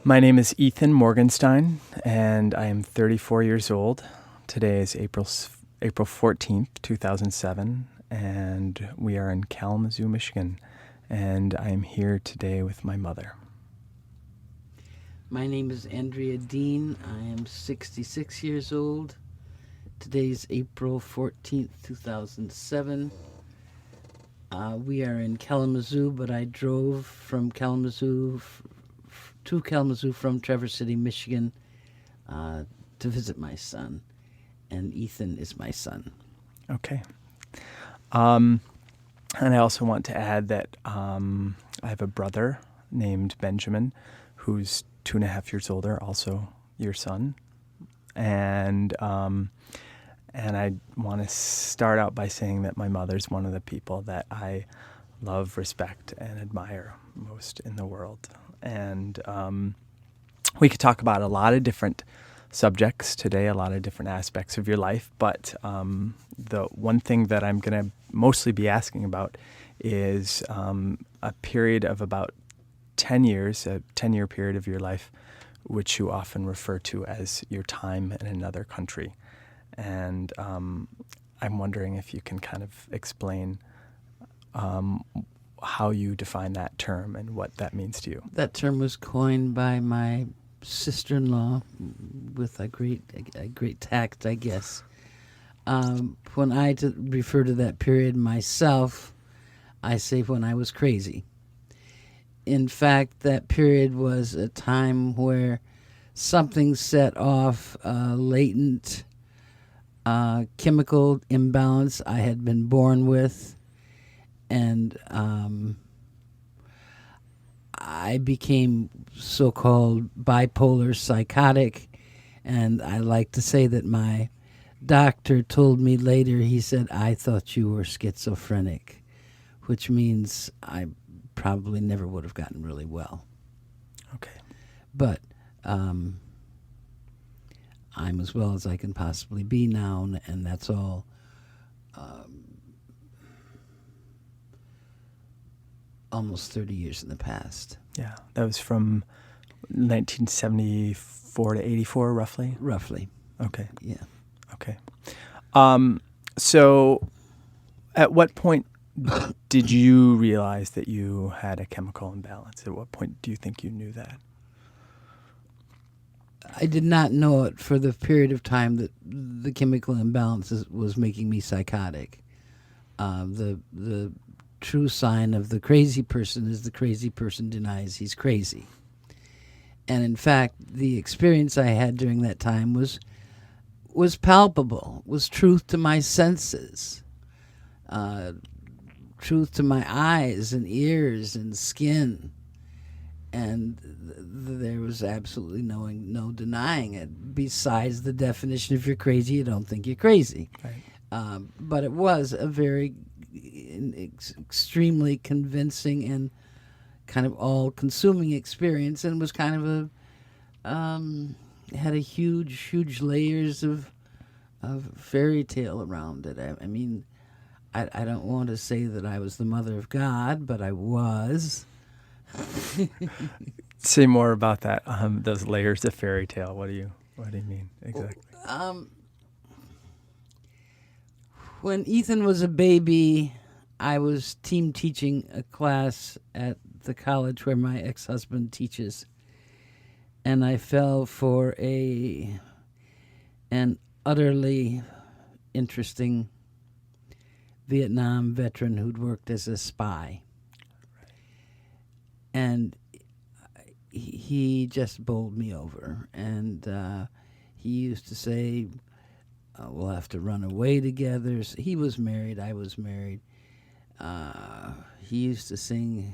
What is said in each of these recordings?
My name is Ethan Morgenstein, and I am 34 years old. Today is April 14th, 2007, and we are in Kalamazoo, Michigan, and I am here today with my mother. My name is Andrea Dean. I am 66 years old. Today's April 14th, 2007. We are in Kalamazoo, but I drove from Kalamazoo to Kalamazoo from Traverse City, Michigan, to visit my son. And Ethan is my son. Okay. And I also want to add that I have a brother named Benjamin, who's 2.5 years older, also your son. And I want to start out by saying that my mother's one of the people that I love, respect, and admire most in the world. And we could talk about a lot of different subjects today, a lot of different aspects of your life. But the one thing that I'm going to mostly be asking about is a period of about 10 years, a 10-year period of your life, which you often refer to as your time in another country. And I'm wondering if you can kind of explain how you define that term and what that means to you. That term was coined by my sister-in-law with a great tact, I guess. When I refer to that period myself, I say when I was crazy. In fact, that period was a time where something set off a latent chemical imbalance I had been born with, and I became so-called bipolar psychotic, and I like to say that my doctor told me later, he said, "I thought you were schizophrenic," which means I probably never would have gotten really well. Okay. But I'm as well as I can possibly be now, and that's all. Almost 30 years in the past. Yeah, that was from 1974 to 84, roughly? Roughly. Okay. Yeah. Okay. So at what point did you realize that you had a chemical imbalance? At what point do you think you knew that? I did not know it for the period of time that the chemical imbalance was making me psychotic. The true sign of the crazy person is the crazy person denies he's crazy. And in fact, the experience I had during that time was palpable, was truth to my senses, truth to my eyes and ears and skin. And there was absolutely no denying it. Besides the definition, if you're crazy, you don't think you're crazy. Right. But it was a very extremely convincing and kind of all-consuming experience, and was kind of had a huge layers of fairy tale around it. I mean, I don't want to say that I was the mother of God, but I was. Say more about that. Those layers of fairy tale. What do you mean exactly? When Ethan was a baby, I was team teaching a class at the college where my ex-husband teaches, and I fell for an utterly interesting Vietnam veteran who'd worked as a spy. And he just bowled me over. And he used to say, we'll have to run away together. So he was married. I was married. He used to sing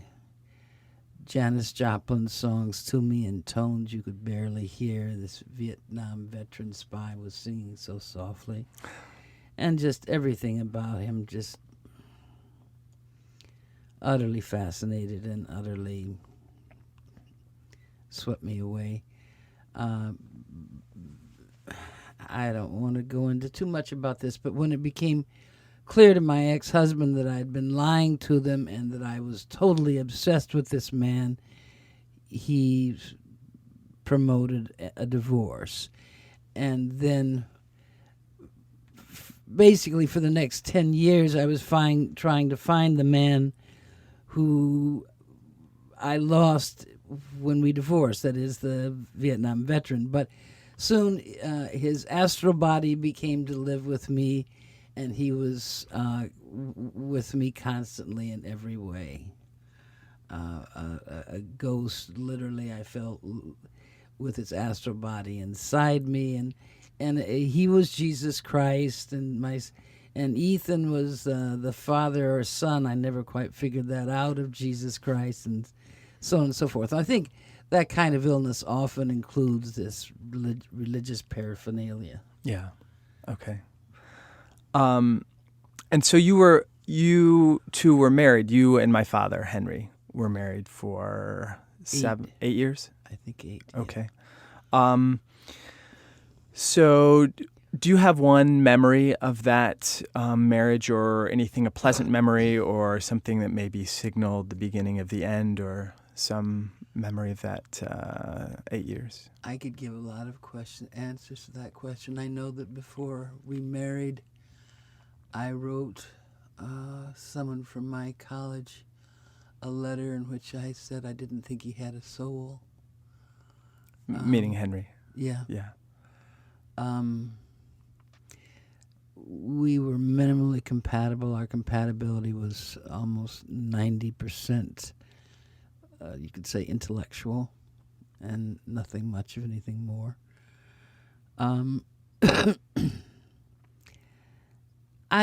Janis Joplin songs to me in tones you could barely hear. This Vietnam veteran spy was singing so softly. And just everything about him just utterly fascinated and utterly swept me away. I don't want to go into too much about this, but when it became clear to my ex-husband that I'd been lying to them and that I was totally obsessed with this man, he promoted a divorce. And then basically for the next 10 years, I was trying to find the man who I lost when we divorced, that is the Vietnam veteran. But soon his astral body became to live with me, and he was with me constantly in every way. A ghost, literally, I felt with its astral body inside me, and he was Jesus Christ, and Ethan was the father or son. I never quite figured that out of Jesus Christ, and so on and so forth. I think that kind of illness often includes this religious paraphernalia. Yeah. Okay. And so you two were married. You and my father, Henry, were married for 8 years? I think 8. Okay. So do you have one memory of that marriage, or anything, a pleasant memory or something that maybe signaled the beginning of the end, or some memory of that 8 years? I could give a lot of answers to that question. I know that before we married, I wrote someone from my college a letter in which I said I didn't think he had a soul. Meaning Henry. Yeah. Yeah. We were minimally compatible. Our compatibility was almost 90%, you could say, intellectual, and nothing much of anything more. I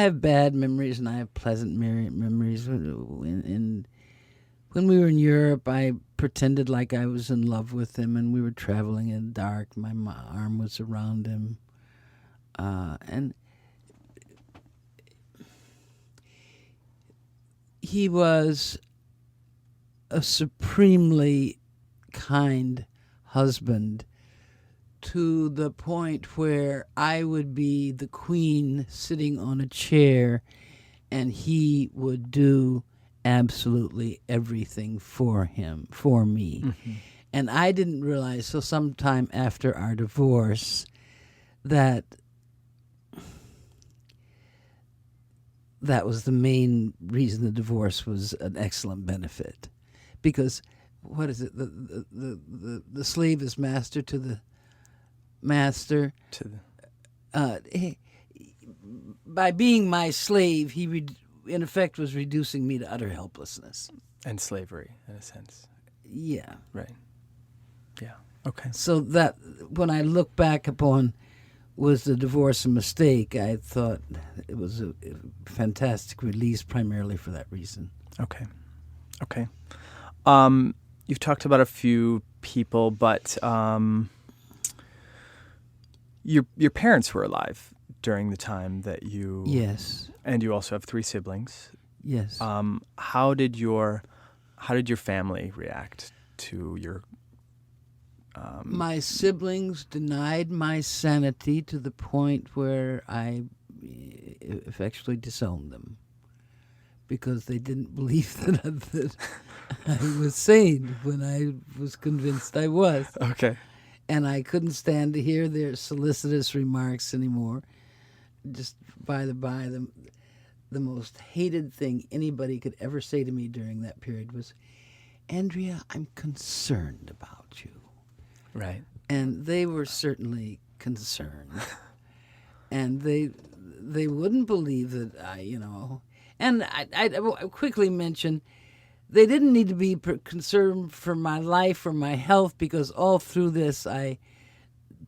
have bad memories and I have pleasant memories. When we were in Europe, I pretended like I was in love with him, and we were traveling in the dark. My arm was around him. And he was a supremely kind husband, to the point where I would be the queen sitting on a chair, and he would do absolutely everything for me. Mm-hmm. And I didn't realize, so sometime after our divorce, that was the main reason the divorce was an excellent benefit. Because, what is it? The slave is master to the master. By being my slave, he in effect was reducing me to utter helplessness. And slavery, in a sense. Yeah. Right. Yeah. Okay. So that, when I look back upon, was the divorce a mistake, I thought it was a fantastic release, primarily for that reason. Okay. Okay. You've talked about a few people, but your parents were alive during the time that you... Yes. And you also have 3 siblings. Yes. How did your family react to your... My siblings denied my sanity to the point where I effectually disowned them, because they didn't believe that I was sane when I was convinced I was. Okay. And I couldn't stand to hear their solicitous remarks anymore. Just by the most hated thing anybody could ever say to me during that period was, "Andrea, I'm concerned about you." Right. And they were certainly concerned. And they wouldn't believe that And I quickly mention, they didn't need to be concerned for my life or my health, because all through this I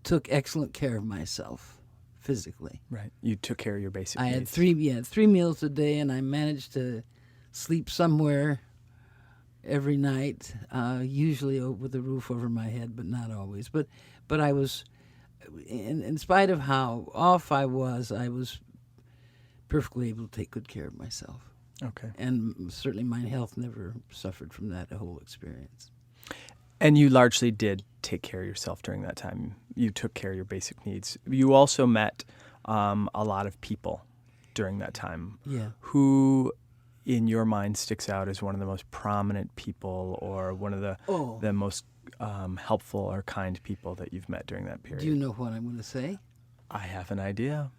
took excellent care of myself physically. Right. You took care of your basic I needs. had 3 meals a day, and I managed to sleep somewhere every night, usually with a roof over my head, but not always. But I was, in spite of how off I was perfectly able to take good care of myself. Okay. And certainly my health never suffered from that whole experience. And you largely did take care of yourself during that time. You took care of your basic needs. You also met a lot of people during that time. Yeah. Who, in your mind, sticks out as one of the most prominent people, or one of the most helpful or kind people that you've met during that period? Do you know what I'm going to say? I have an idea.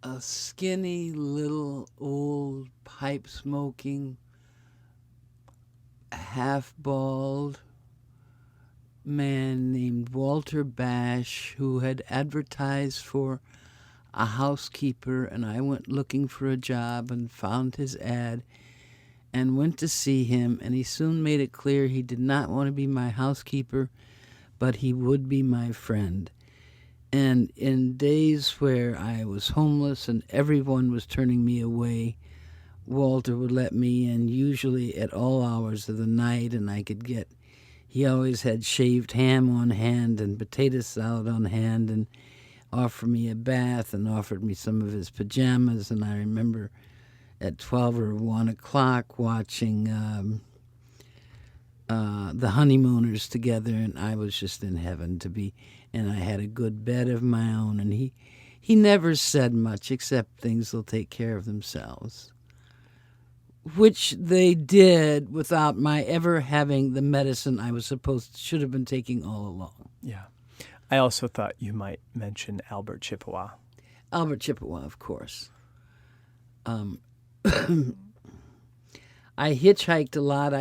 A skinny little old pipe smoking, half bald man named Walterbosch who had advertised for a housekeeper, and I went looking for a job and found his ad and went to see him, and he soon made it clear he did not want to be my housekeeper, but he would be my friend. And in days where I was homeless and everyone was turning me away, Walter would let me in, usually at all hours of the night, and he always had shaved ham on hand and potato salad on hand, and offered me a bath and offered me some of his pajamas. And I remember at 12 or 1 o'clock watching the Honeymooners together, and I was just in heaven to be. And I had a good bed of my own, and he never said much except things will take care of themselves, which they did without my ever having the medicine I should have been taking all along. Yeah. I also thought you might mention Albert Chippewa. Albert Chippewa, of course. I hitchhiked a lot.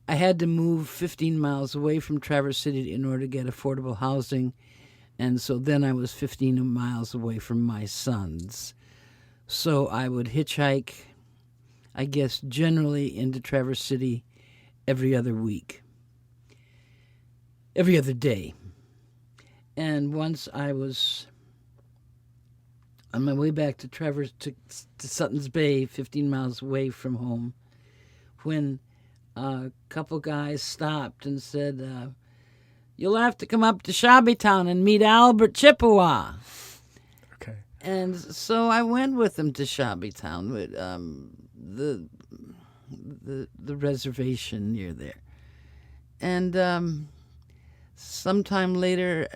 I had to move 15 miles away from Traverse City in order to get affordable housing, and so then I was 15 miles away from my sons. So I would hitchhike, I guess, generally into Traverse City every other day. And once I was on my way back to Suttons Bay, 15 miles away from home, when a couple guys stopped and said, "You'll have to come up to Shabbytown and meet Albert Chippewa." Okay. And so I went with them to Shabbytown, with the reservation near there. And sometime later,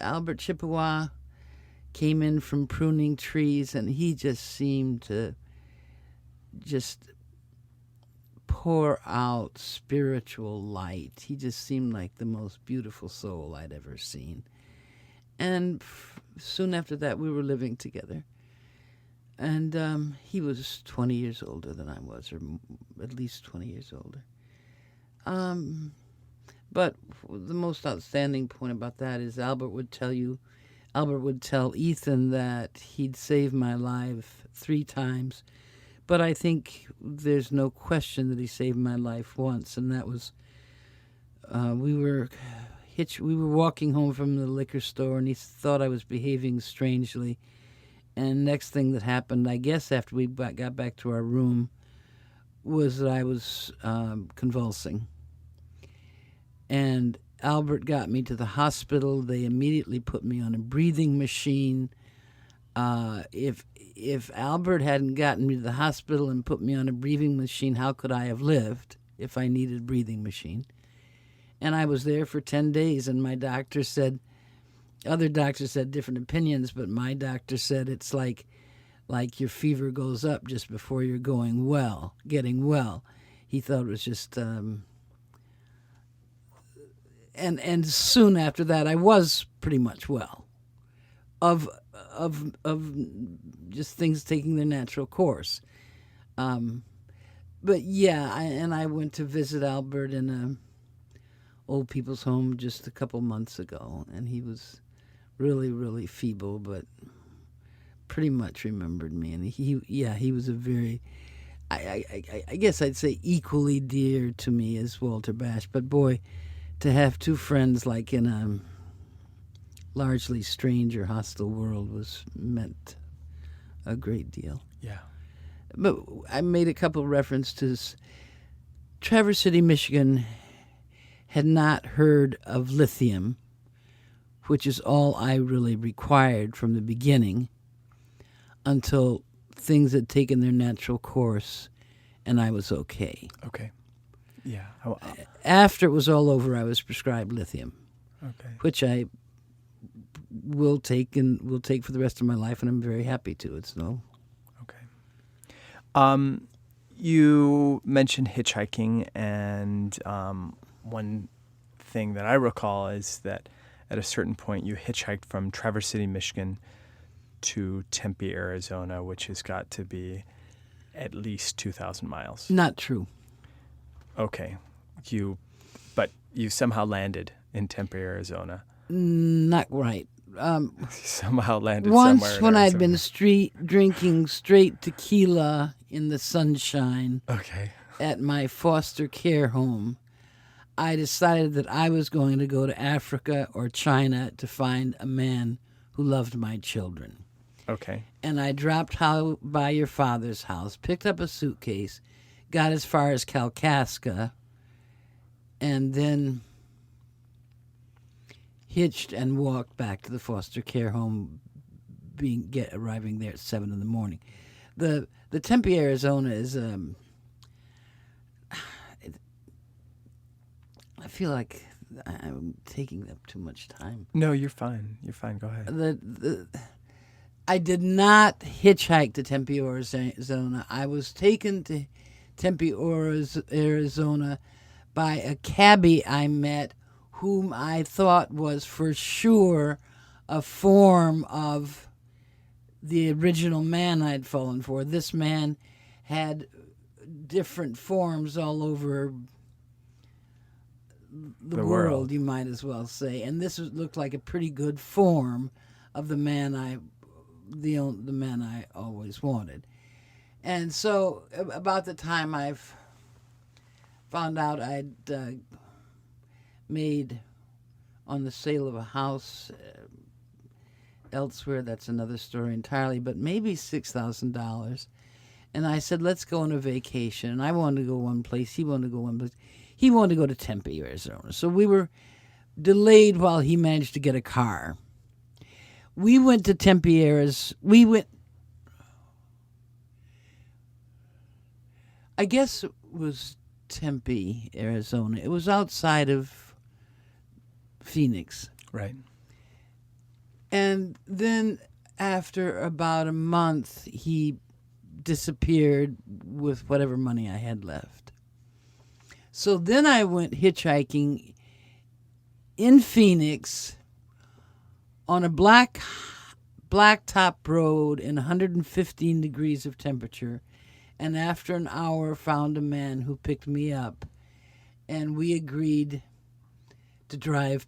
Albert Chippewa came in from pruning trees, and he just seemed to pour out spiritual light. He just seemed like the most beautiful soul I'd ever seen. And soon after that, we were living together. And he was 20 years older than I was, or at least 20 years older. But the most outstanding point about that is Albert would tell Ethan that he'd saved my life 3 times. But I think there's no question that he saved my life once, and that was we were walking home from the liquor store, and he thought I was behaving strangely. And next thing that happened, I guess after we got back to our room, was that I was convulsing. And Albert got me to the hospital. They immediately put me on a breathing machine. If Albert hadn't gotten me to the hospital and put me on a breathing machine, how could I have lived if I needed a breathing machine? And I was there for 10 days, and my doctor said, other doctors had different opinions, but my doctor said it's like your fever goes up just before you're getting well. He thought it was just, and soon after that, I was pretty much well, of just things taking their natural course. But yeah, I went to visit Albert in a old people's home just a couple months ago, and he was really, really feeble, but pretty much remembered me. And he was a very, I guess I'd say equally dear to me as Walterbosch. But boy, to have 2 friends like in a largely strange or hostile world meant a great deal. Yeah. But I made a couple references. Traverse City, Michigan had not heard of lithium, which is all I really required from the beginning, until things had taken their natural course and I was okay. Okay. Yeah. After it was all over, I was prescribed lithium, which I will take for the rest of my life, and I'm very happy to. It's no. Okay. You mentioned hitchhiking, and one thing that I recall is that at a certain point you hitchhiked from Traverse City, Michigan to Tempe, Arizona, which has got to be at least 2,000 miles. Not true. Okay. But you somehow landed in Tempe, Arizona. Not right. Somehow landed Once somewhere in when I'd Arizona. been drinking straight tequila in the sunshine Okay. at my foster care home, I decided that I was going to go to Africa or China to find a man who loved my children. Okay. And I dropped by your father's house, picked up a suitcase, got as far as Kalkaska, and then hitched and walked back to the foster care home, arriving there at 7 in the morning. The Tempe, Arizona is I feel like I'm taking up too much time. No, you're fine. You're fine. Go ahead. I did not hitchhike to Tempe, Arizona. I was taken to Tempe, Arizona by a cabbie I met whom I thought was for sure a form of the original man I'd fallen for. This man had different forms all over the world, you might as well say. And this looked like a pretty good form of the man the man I always wanted. And so about the time I've found out I'd made on the sale of a house elsewhere, that's another story entirely, but maybe $6,000. And I said, let's go on a vacation. And I wanted to go one place. He wanted to go one place. He wanted to go to Tempe, Arizona. So we were delayed while he managed to get a car. We went to Tempe, Arizona. I guess it was Tempe, Arizona. It was outside of Phoenix. Right. And then after about a month, he disappeared with whatever money I had left. So then I went hitchhiking in Phoenix on a blacktop road in 115 degrees of temperature, and after an hour found a man who picked me up, and we agreed to drive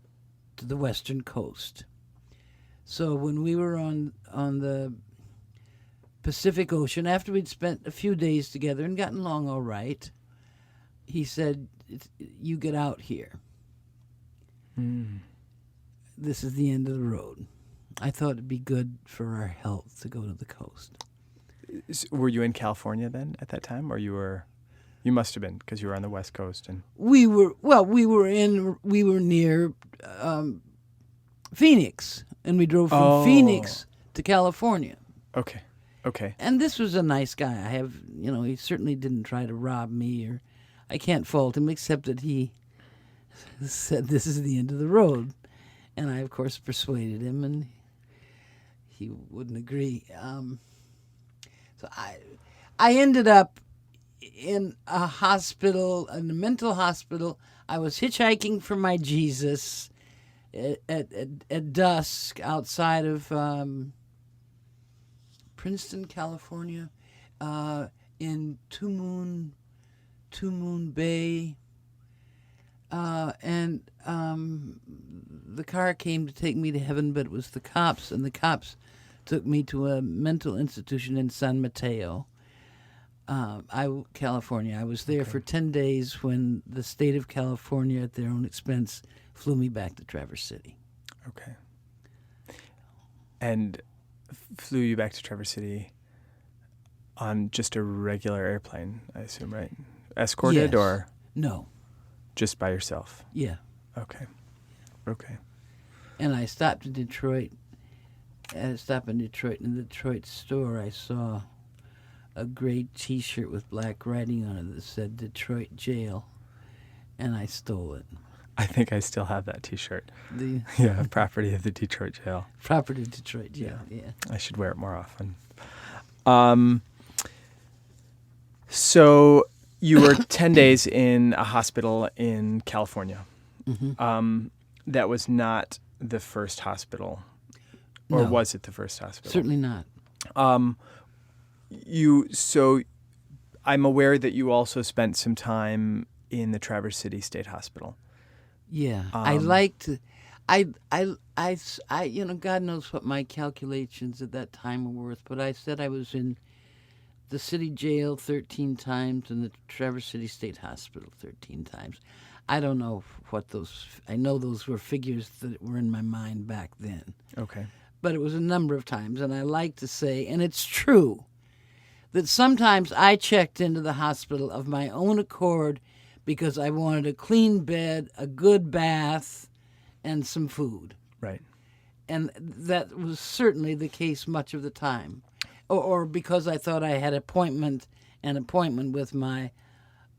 to the western coast. So when we were on the Pacific Ocean, after we'd spent a few days together and gotten along all right, he said, you get out here. This is the end of the road. I thought it'd be good for our health to go to the coast. Were you in California then at that time, or you must have been, because you were on the West Coast, and we were near Phoenix, and we drove from Phoenix to California. Okay. And this was a nice guy. He certainly didn't try to rob me, or I can't fault him, except that he said this is the end of the road. And I, of course, persuaded him, and he wouldn't agree. So I ended up in a hospital, in a mental hospital. I was hitchhiking for my Jesus at dusk outside of Princeton, California, in Two Moon Bay. And the car came to take me to heaven, but it was the cops, and the cops took me to a mental institution in San Mateo, California. I was there for 10 days when the state of California, at their own expense, flew me back to Traverse City. Okay. And flew you back to Traverse City on just a regular airplane, I assume, right? Escorted, Yes. or No. just by yourself? Yeah. Okay. And I stopped in Detroit. In the Detroit store, I saw a gray T-shirt with black writing on it that said Detroit Jail, and I stole it. I think I still have that T-shirt. The Yeah, property of the Detroit Jail. property of Detroit Jail, yeah. I should wear it more often. So you were 10 days in a hospital in California. That was not the first hospital, or No. was it the first hospital? Certainly not. So I'm aware that you also spent some time in the Traverse City State Hospital. Yeah, I liked. God knows what my calculations at that time were worth, but I said I was in the city jail 13 times and the Traverse City State Hospital 13 times. I don't know what those. I know those were figures that were in my mind back then. Okay. But it was a number of times, and I like to say, and it's true, that sometimes I checked into the hospital of my own accord because I wanted a clean bed, a good bath, and some food. Right. And that was certainly the case much of the time. Or because I thought I had an appointment with my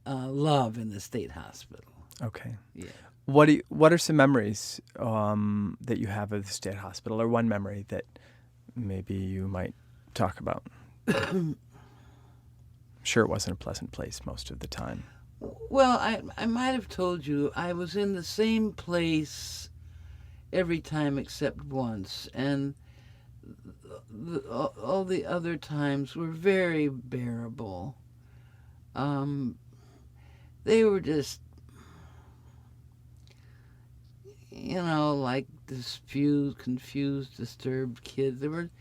love in the state hospital. Okay. Yeah. What are some memories that you have of the state hospital, or one memory that maybe you might talk about? I'm sure it wasn't a pleasant place most of the time. Well, I might have told you I was in the same place every time except once, and all the other times were very bearable. They were just, like confused, disturbed kids. There were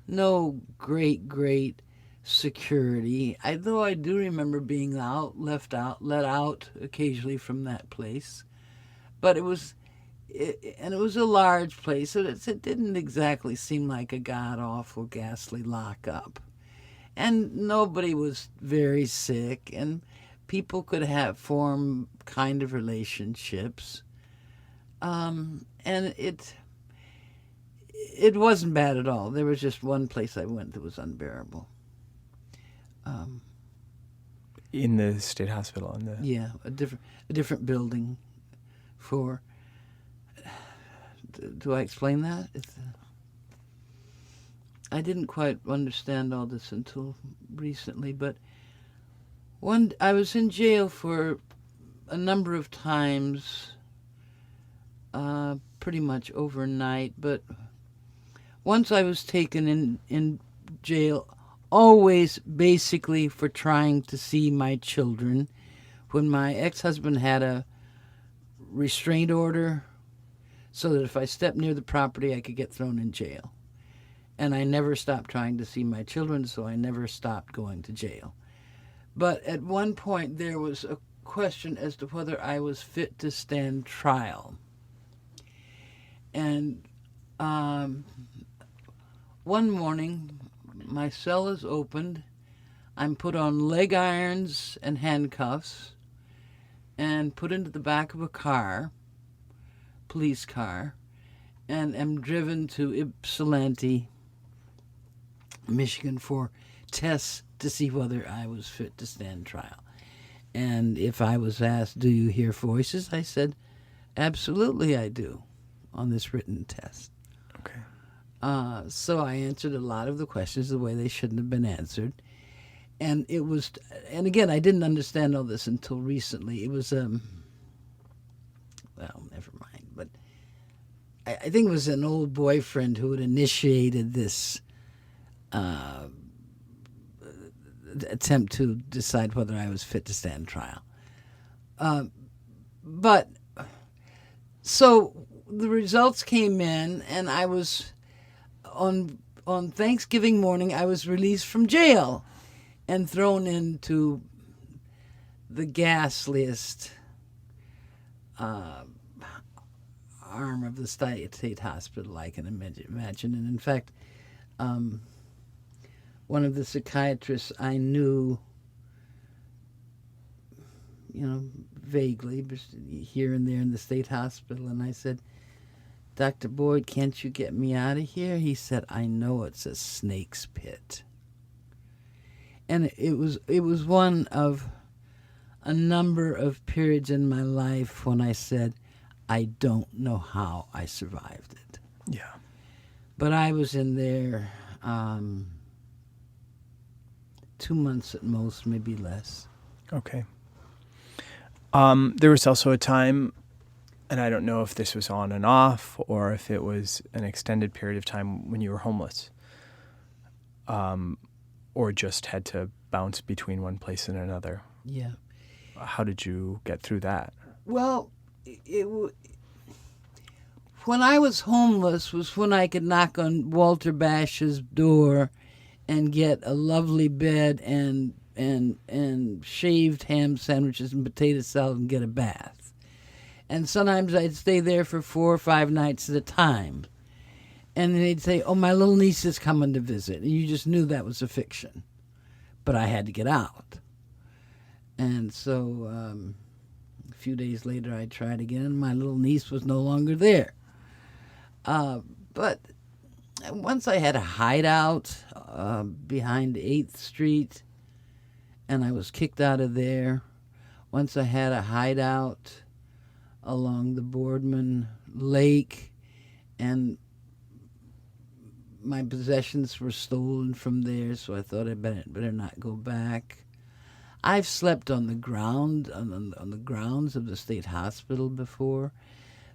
no great security. Though I do remember being let out occasionally from that place. But it was a large place, so it didn't exactly seem like a god-awful, ghastly lockup. And nobody was very sick, and people could form kind of relationships. And it wasn't bad at all. There was just one place I went that was unbearable. In the state hospital, a different building. Do I explain that? I didn't quite understand all this until recently, but I was in jail for a number of times, pretty much overnight, but once I was taken in jail, always basically for trying to see my children, when my ex-husband had a restraint order so that if I stepped near the property, I could get thrown in jail. And I never stopped trying to see my children, so I never stopped going to jail. But at one point, there was a question as to whether I was fit to stand trial. And one morning, my cell is opened. I'm put on leg irons and handcuffs and put into the back of a police car, and am driven to Ypsilanti, Michigan, for tests to see whether I was fit to stand trial. And if I was asked, do you hear voices? I said, absolutely I do, on this written test. Okay. So I answered a lot of the questions the way they shouldn't have been answered. And and again, I didn't understand all this until recently. It was, well, never mind. But I think it was an old boyfriend who had initiated this attempt to decide whether I was fit to stand trial. But so the results came in, and I was on Thanksgiving morning. I was released from jail and thrown into the ghastliest arm of the state hospital I can imagine. And in fact, one of the psychiatrists I knew, vaguely, here and there in the state hospital, and I said, Dr. Boyd, can't you get me out of here? He said, I know it's a snake's pit. And it was one of a number of periods in my life when I said, I don't know how I survived it. Yeah. 2 months at most, maybe less. Okay. There was also a time, and I don't know if this was on and off or if it was an extended period of time when you were homeless, or just had to bounce between one place and another. Yeah. How did you get through that? Well, when I was homeless was when I could knock on Walterbosch's door and get a lovely bed and shaved ham sandwiches and potato salad and get a bath. And sometimes I'd stay there for 4 or 5 nights at a time. And they'd say, "Oh, my little niece is coming to visit." And you just knew that was a fiction. But I had to get out. And so a few days later I tried again, and my little niece was no longer there. But once I had a hideout behind 8th Street, and I was kicked out of there. Once I had a hideout along the Boardman Lake, and my possessions were stolen from there, so I thought I'd better not go back. I've slept on the ground, on the grounds of the state hospital before,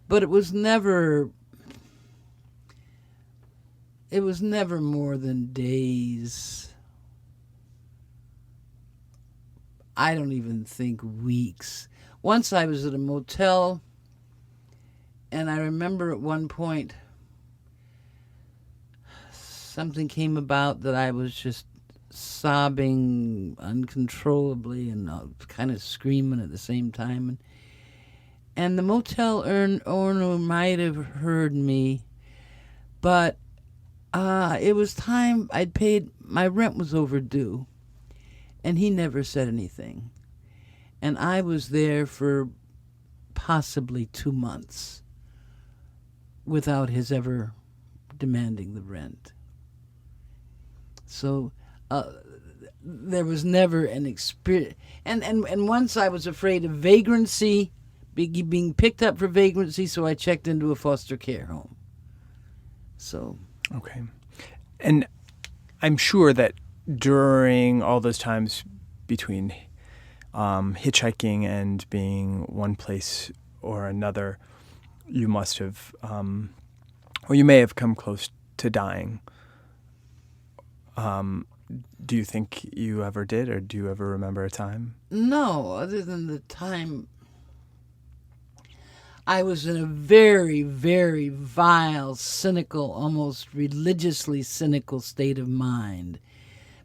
but it was never more than days. I don't even think weeks. Once I was at a motel, and I remember at one point something came about that I was just sobbing uncontrollably and kind of screaming at the same time. And the motel owner might have heard me, but it was time. I'd paid, my rent was overdue, and he never said anything. And I was there for possibly 2 months without his ever demanding the rent. So there was never an experience. And once I was afraid of vagrancy, being picked up for vagrancy, so I checked into a foster care home. So. Okay. And I'm sure that during all those times between hitchhiking and being one place or another, you must have, or you may have come close to dying. Do you think you ever did, or do you ever remember a time? No, other than the time I was in a very, very vile, cynical, almost religiously cynical state of mind.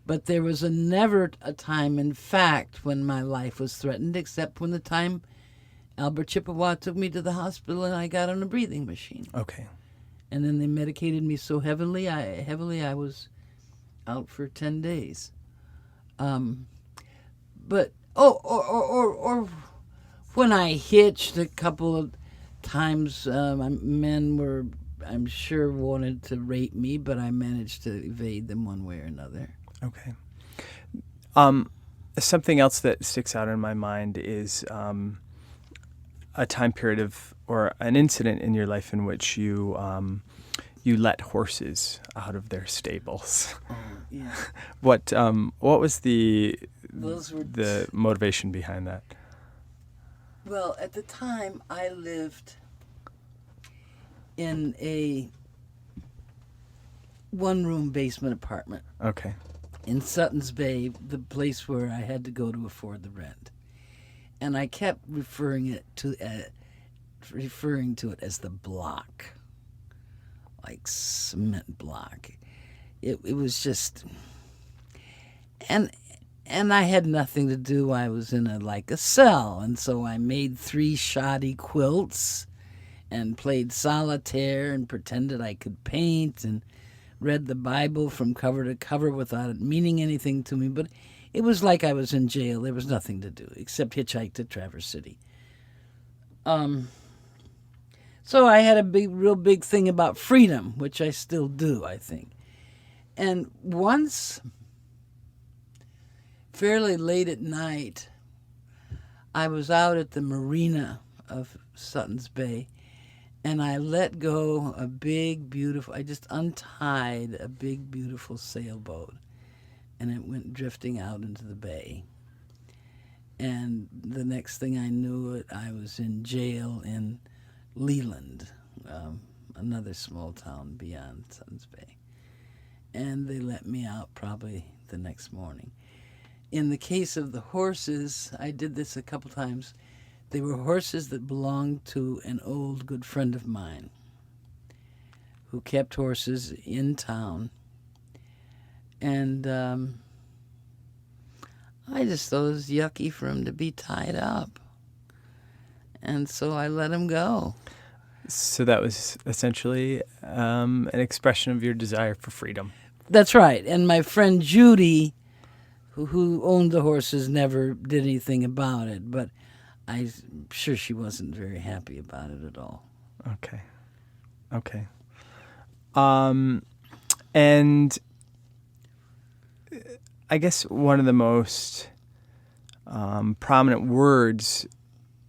But there was never a time, in fact, when my life was threatened, except when the time Albert Chippewa took me to the hospital and I got on a breathing machine. Okay. And then they medicated me so heavily I was out for 10 days. But or when I hitched a couple of times, men were, I'm sure, wanted to rape me, but I managed to evade them one way or another. Okay. Something else that sticks out in my mind is a time period of, or an incident in your life in which you let horses out of their stables. Oh, yeah. What was the Those were the motivation behind that? Well, at the time, I lived in a one-room basement apartment. Okay. In Suttons Bay, the place where I had to go to afford the rent. And I kept referring to it as the block, like cement block. It was just, and I had nothing to do. I was in a cell, and so I made 3 shoddy quilts, and played solitaire, and pretended I could paint, and read the Bible from cover to cover without it meaning anything to me. But it was like I was in jail. There was nothing to do except hitchhike to Traverse City. So I had a real big thing about freedom, which I still do, I think. And once, fairly late at night, I was out at the marina of Suttons Bay, and I let go I just untied a big, beautiful sailboat. and it went drifting out into the bay. And the next thing I knew it, I was in jail in Leland, another small town beyond Suttons Bay. And they let me out probably the next morning. In the case of the horses, I did this a couple times. They were horses that belonged to an old good friend of mine who kept horses in town. And I just thought it was yucky for him to be tied up. And so I let him go. So that was essentially an expression of your desire for freedom. That's right. And my friend Judy, who owned the horses, never did anything about it. But I'm sure she wasn't very happy about it at all. Okay. And I guess one of the most prominent words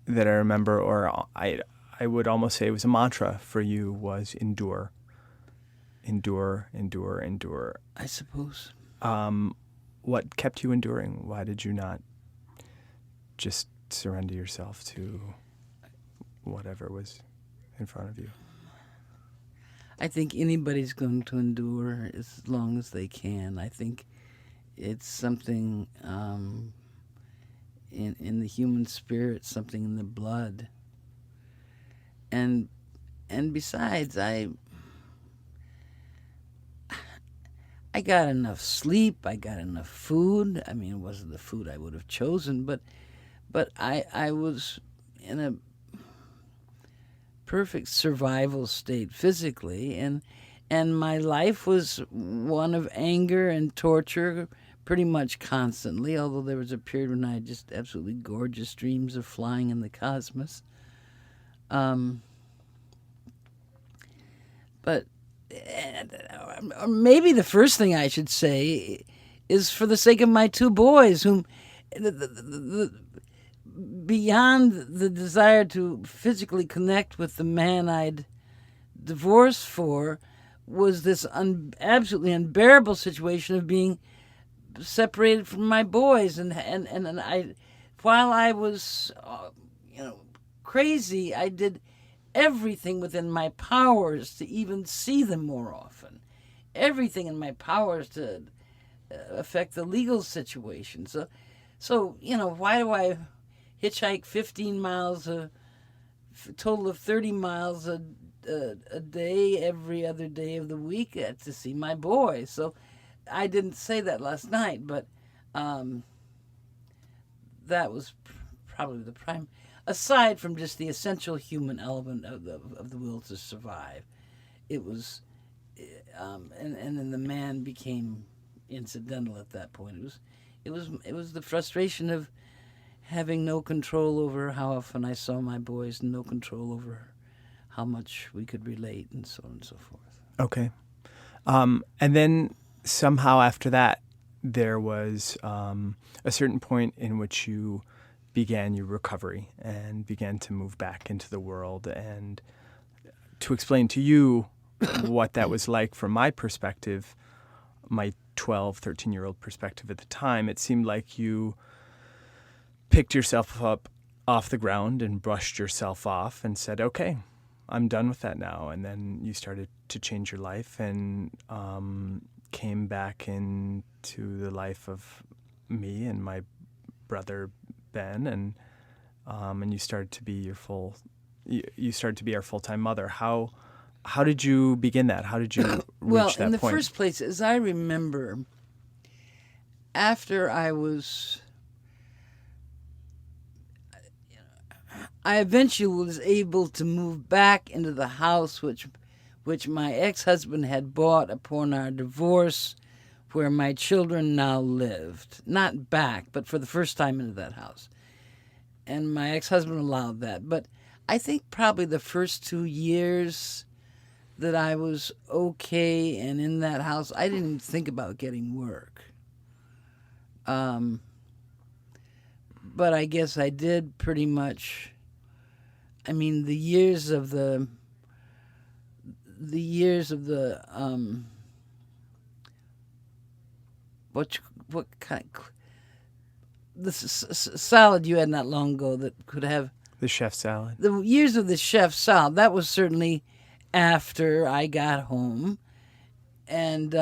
that I remember, or I would almost say it was a mantra for you, was endure. Endure, endure, endure. I suppose. What kept you enduring? Why did you not just surrender yourself to whatever was in front of you? I think anybody's going to endure as long as they can. I think it's something in the human spirit, something in the blood. And besides, I got enough sleep, I got enough food. I mean, it wasn't the food I would have chosen, but I was in a perfect survival state physically, and my life was one of anger and torture pretty much constantly, although there was a period when I had just absolutely gorgeous dreams of flying in the cosmos. But maybe the first thing I should say is for the sake of my two boys, whom beyond the desire to physically connect with the man I'd divorced for was this absolutely unbearable situation of being separated from my boys, and I, while I was crazy, I did everything within my powers to even see them more often, everything in my powers to affect the legal situation. So why do I hitchhike 15 miles, a total of 30 miles a day, every other day of the week to see my boys? So I didn't say that last night, but that was probably the prime. Aside from just the essential human element of the will to survive, it was, and then the man became incidental at that point. It was the frustration of having no control over how often I saw my boys, and no control over how much we could relate, and so on and so forth. Okay, and then somehow after that, there was a certain point in which you began your recovery and began to move back into the world. And to explain to you what that was like from my perspective, my 12, 13-year-old perspective at the time, it seemed like you picked yourself up off the ground and brushed yourself off and said, okay, I'm done with that now. And then you started to change your life and came back into the life of me and my brother Ben, and you started to be you started to be our full-time mother. How did you begin that? How did you reach that point? Well, in the first place, as I remember, after I eventually was able to move back into the house which my ex-husband had bought upon our divorce, where my children now lived. Not back, but for the first time into that house. And my ex-husband allowed that. But I think probably the first 2 years that I was okay and in that house, I didn't think about getting work. But I guess I did pretty much. I mean, the years of the what kind the salad you had not long ago that could have The chef salad. the years of the chef salad. That was certainly after I got home, and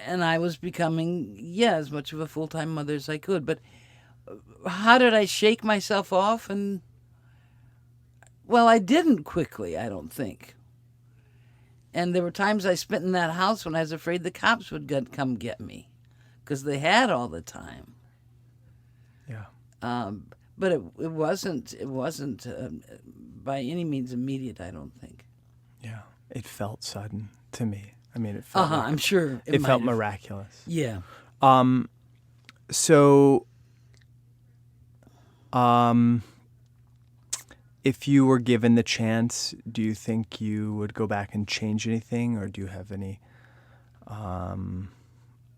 I was becoming as much of a full-time mother as I could. But how did I shake myself off? And well, I didn't quickly, I don't think. And there were times I spent in that house when I was afraid the cops would come get me, because they had all the time. Yeah. But it wasn't by any means immediate, I don't think. Yeah. It felt sudden to me. I mean, it felt I'm sure it felt have. miraculous. Yeah. So, if you were given the chance, do you think you would go back and change anything, or do you have any?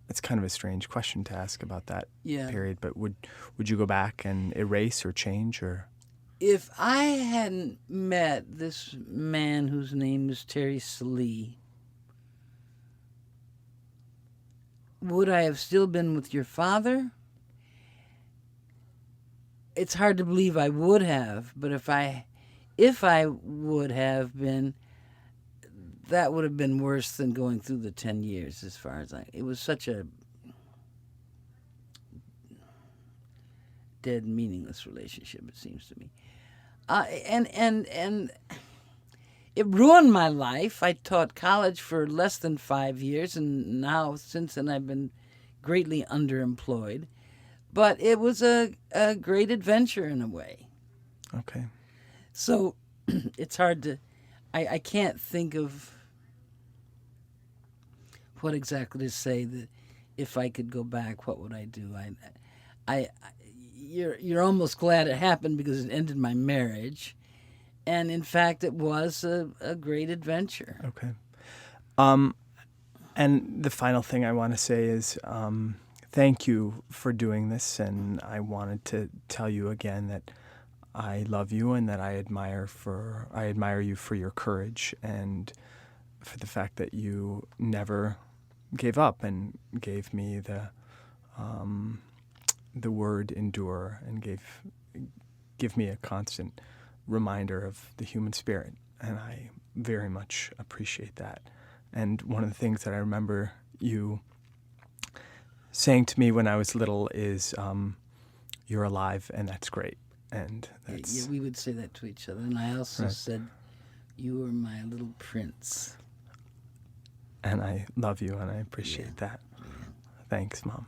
It's kind of a strange question to ask about that period, but would you go back and erase or change, or? If I hadn't met this man whose name is Terry Salee, would I have still been with your father? It's hard to believe I would have, but if I would have been, that would have been worse than going through the 10 years. As far as it was such a dead, meaningless relationship. It seems to me, and it ruined my life. I taught college for less than 5 years, and now since then I've been greatly underemployed. But it was a great adventure in a way. Okay. So it's hard to, I can't think of what exactly to say. That if I could go back, what would I do? You're almost glad it happened because it ended my marriage, and in fact, it was a great adventure. Okay. And the final thing I want to say is thank you for doing this, and I wanted to tell you again that I love you and that I admire you for your courage and for the fact that you never gave up and gave me the word endure, and give me a constant reminder of the human spirit, and I very much appreciate that. And one of the things that I remember you saying to me when I was little is, "You're alive, and that's great." And that's we would say that to each other. And I also said, "You are my little prince." And I love you, and I appreciate that. Thanks, Mom.